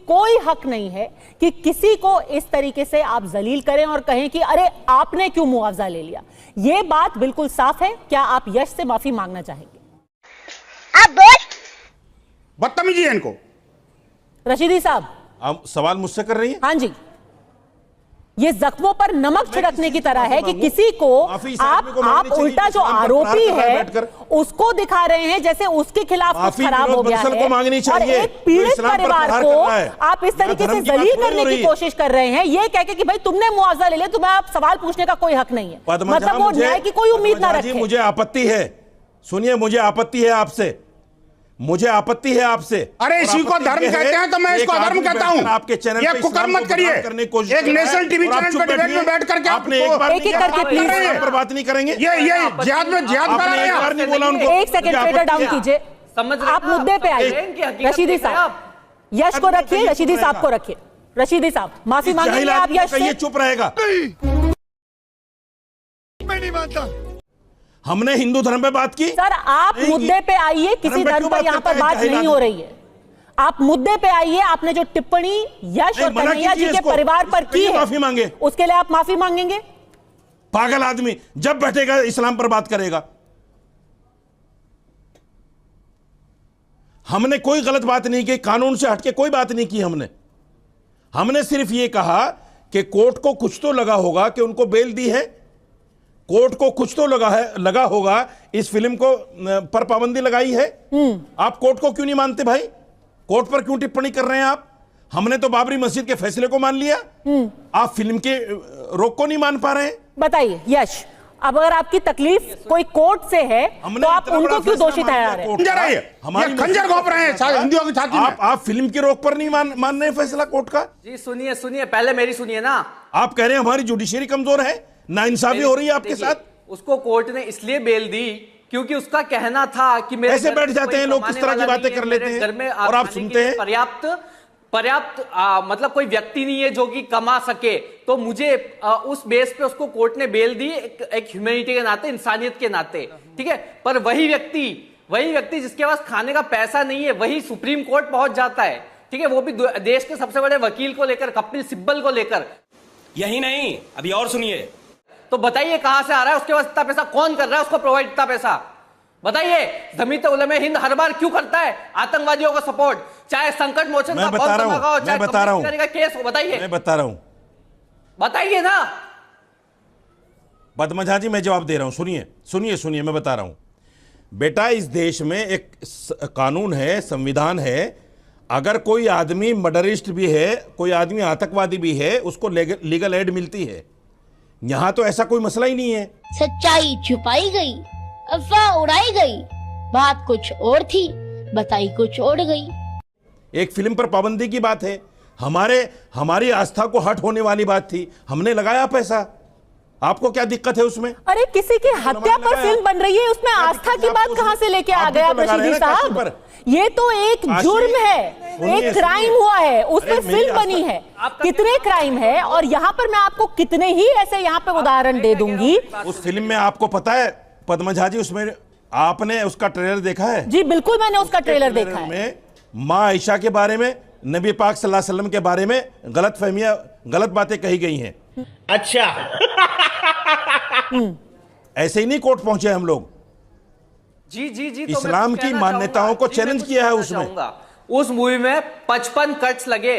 कोई हक नहीं है कि किसी को इस तरीके से आप जलील करें और कहें कि अरे आपने क्यों मुआवजा ले लिया। यह बात बिल्कुल साफ है। क्या आप यश से माफी मांगना चाहेंगे? आप बोल। बदतमीजी है इनको। रशीदी साहब, आप सवाल मुझसे कर रही हैं? हाँ जी, ये जख्मों पर नमक छिड़कने की तरह है कि किसी को आप उल्टा जो आरोपी है उसको दिखा रहे हैं जैसे उसके खिलाफ कुछ खराब हो गया है, और एक पीड़ित परिवार को आप इस तरीके से जलील करने की कोशिश कर रहे हैं, ये कह के कि भाई तुमने मुआवजा ले लिया, तुम्हें आप सवाल पूछने का कोई हक नहीं है। मतलब वो न्याय की कोई उम्मीद ना रखे। मुझे आपत्ति है, सुनिए, मुझे आपत्ति है आपसे, मुझे आपत्ति है आपसे। अरे इसी को धर्म कहते हैं तो मैं इसको अधर्म कहता हूं। आपके चैनल ये कुकर्म मत करिए। एक नेशनल टीवी चैनल पर डिबेट में बैठ करके आपने एक बार एक करके प्लीज पर बात नहीं करेंगे। ये जिहाद में जिहाद करा रहे हैं। नहीं बोला उनको। एक सेकंड ट्रेडर डाउन कीजिए, आप मुद्दे पे आइए। रशीदी साहब, यश को रखिए, रशीदी साहब को रखिए। रशीदी साहब माफी मांगेंगे आप यश से? चुप रहेगा। मैं नहीं मानता। हमने हिंदू धर्म पे बात की। सर आप मुद्दे पे आइए, किसी धर्म पर यहाँ पर बात नहीं हो रही है। आप मुद्दे पे आइए। आपने जो टिप्पणी यश और कन्हैया जी के परिवार पर की है, माफी मांगे, उसके लिए आप माफी मांगेंगे? पागल आदमी जब बैठेगा इस्लाम पर बात करेगा। हमने कोई गलत बात नहीं की, कानून से हटके कोई बात नहीं की। हमने सिर्फ ये कहा कि कोर्ट को कुछ तो लगा होगा कि उनको बेल दी है, कोर्ट को कुछ तो लगा होगा इस फिल्म को पर पाबंदी लगाई है। आप कोर्ट को क्यों नहीं मानते भाई? कोर्ट पर क्यों टिप्पणी कर रहे हैं आप? हमने तो बाबरी मस्जिद के फैसले को मान लिया, आप फिल्म के रोक को नहीं मान पा रहे हैं। बताइए यश, अब अगर आपकी तकलीफ कोई कोर्ट से है तो आप उनको क्यों दोषी ठहरा रहे हैं? हमारी खंजर घोंप रहे हैं हिंदुओं की छाती में। आप फिल्म के रोक पर नहीं मान रहे फैसला कोर्ट का? जी सुनिए, पहले मेरी सुनिए ना। आप कह रहे हैं हमारी जुडिशरी कमजोर है, नाइंसाफी हो रही है आपके साथ। उसको कोर्ट ने इसलिए बेल दी क्योंकि उसका कहना था कि मेरे ऐसे बैठ जाते हैं लोग, किस तरह की बातें कर लेते हैं और आप सुनते हैं। पर्याप्त मतलब कोई व्यक्ति नहीं है जो कि कमा सके, तो मुझे उस बेस पे उसको कोर्ट ने बेल दी, एक ह्यूमैनिटी के नाते, इंसानियत के नाते, ठीक है। पर वही व्यक्ति जिसके पास खाने का पैसा नहीं है, वही सुप्रीम कोर्ट पहुंच जाता है, ठीक है, वो भी देश के सबसे बड़े वकील को लेकर, कपिल सिब्बल को लेकर। यही नहीं, अभी और सुनिए। तो बताइए कहां से आ रहा है उसके पास इतना पैसा? कौन कर रहा है उसको प्रोवाइड इतना पैसा? बताइए। जमीयत उलमा हिंद हर बार क्यों करता है आतंकवादियों को सपोर्ट, चाहे संकट मोचन का बता रहा हूं, केस हो? बताइए। मैं बता रहा हूं, बताइए ना। पद्मा झा जी, मैं जवाब दे रहा हूं। सुनिए, मैं बता रहा हूं। बेटा, इस देश में एक कानून है, संविधान है। अगर कोई आदमी मर्डरिस्ट भी है, कोई आदमी आतंकवादी भी है, उसको लीगल एड मिलती है। यहां तो ऐसा कोई मसला ही नहीं है। सच्चाई छुपाई गई, अफवाह उड़ाई गई, बात कुछ और थी, बताई कुछ और गई। एक फिल्म पर पाबंदी की बात है, हमारी आस्था को हट होने वाली बात थी, हमने लगाया पैसा। आपको क्या दिक्कत है उसमें? अरे किसी की हत्या पर फिल्म बन रही है, उसमें आस्था की बात कहां से लेके आ गया रशीदी साहब? ये तो एक जुर्म है, एक क्राइम हुआ है, उसमें फिल्म बनी है। कितने क्राइम है, और यहाँ पर मैं आपको कितने ही ऐसे यहाँ पे उदाहरण दे दूंगी। उस फिल्म में आपको पता है पद्मा झा जी, उसमें आपने उसका ट्रेलर देखा है? जी बिल्कुल, मैंने उसका ट्रेलर देखा है। में माँ आयशा के बारे में, नबी पाक सल्लल्लाहु अलैहि वसल्लम के बारे में गलत बातें कही गई हैं। अच्छा। ऐसे ही नहीं कोर्ट पहुंचे हम लोग। जी तो इस्लाम की मान्यताओं को चैलेंज किया है उसमें। उस मूवी में 55 कट्स लगे,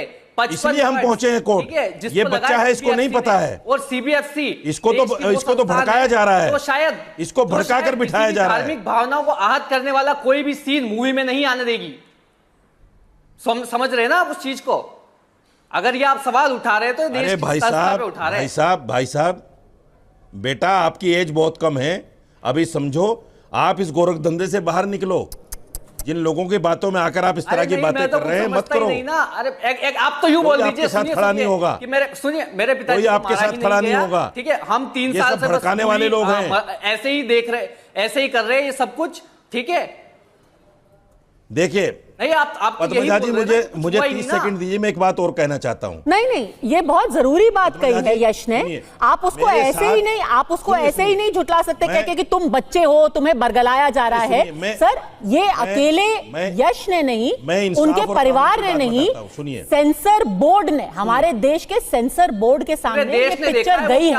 इसलिए हम पहुंचे हैं कोर्ट। ये बच्चा है, इसको नहीं पता है, और सीबीएफसी इसको तो भड़काया जा रहा है, तो शायद इसको भड़का कर बिठाया जा रहा है। धार्मिक भावनाओं को आहत करने वाला कोई भी सीन मूवी में नहीं आने देगी। समझ रहे हैं ना आप उस चीज को? अगर ये आप सवाल उठा रहे तो देश भाई साहब, बेटा आपकी एज बहुत कम है, अभी समझो। आप इस गोरख धंधे से बाहर निकलो। जिन लोगों की बातों में आकर आप इस तरह की बातें कर रहे हैं, मत करो। नहीं ना। अरे आप तो यूं बोल दीजिए, साथ खड़ा नहीं होगा कि मेरे पिताजी कोई आपके साथ खड़ा नहीं होगा, ठीक है। हम 3 साल से भड़काने वाले लोग हैं, ऐसे ही देख रहे, ऐसे ही कर रहे हैं ये सब कुछ, ठीक है। देखिए नहीं, आप पद्मजा जी मुझे 30 सेकंड दीजिए, मैं एक बात और कहना चाहता हूं। नहीं, ये बहुत जरूरी बात कही है यश ने। आप उसको ऐसे ही नहीं झुटला सकते कह के कि तुम बच्चे हो, तुम्हें बरगलाया जा रहा है। सर, ये अकेले यश ने नहीं, उनके परिवार ने नहीं, सेंसर बोर्ड ने, हमारे देश के सेंसर बोर्ड के सामने ये पिक्चर गई है।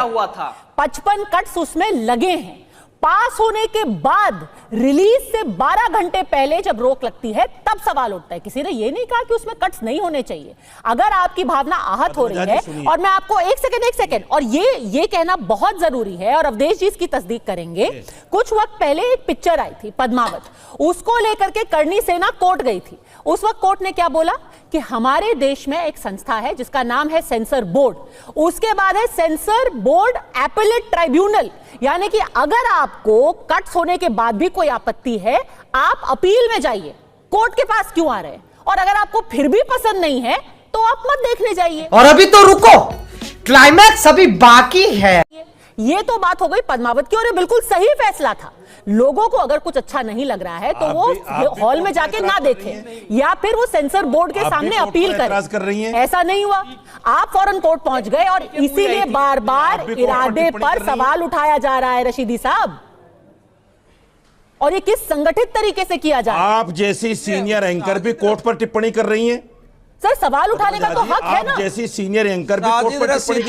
55 कट्स उसमें लगे हैं। पास होने के बाद रिलीज से 12 घंटे पहले जब रोक लगती है तब सवाल उठता है। किसी ने ये नहीं कहा कि उसमें कट्स नहीं होने चाहिए। अगर आपकी भावना आहत हो रही है, और मैं आपको एक सेकंड, और ये कहना बहुत जरूरी है, और अवधेश जी इसकी तस्दीक करेंगे। कुछ वक्त पहले एक पिक्चर आई थी पद्मावत, उसको लेकर के करणी सेना कोर्ट गई थी। उस वक्त कोर्ट ने क्या बोला कि हमारे देश में एक संस्था है जिसका नाम है सेंसर बोर्ड, उसके बाद है सेंसर बोर्ड एपेलेट ट्राइब्यूनल, यानी कि अगर आपको कट्स होने के बाद भी कोई आपत्ति है, आप अपील में जाइए, कोर्ट के पास क्यों आ रहे हैं? और अगर आपको फिर भी पसंद नहीं है तो आप मत देखने जाइए। और अभी तो रुको, क्लाइमैक्स अभी बाकी है। ये तो बात हो गई पद्मावत की, और ये बिल्कुल सही फैसला था। लोगों को अगर कुछ अच्छा नहीं लग रहा है तो वो हॉल में जाके ना देखें, या फिर वो सेंसर बोर्ड के सामने अपील करें। ऐसा नहीं हुआ, आप फौरन कोर्ट पहुंच गए, और इसीलिए बार बार इरादे पर सवाल उठाया जा रहा है रशीदी साहब। और ये किस संगठित तरीके से किया जा रहा है? आप जैसी सीनियर एंकर भी कोर्ट पर टिप्पणी कर रही हैं। सर, सवाल उठाने का तो हक है ना। आप जैसी सीनियर एंकर भी कोर्ट पर टिप्पणी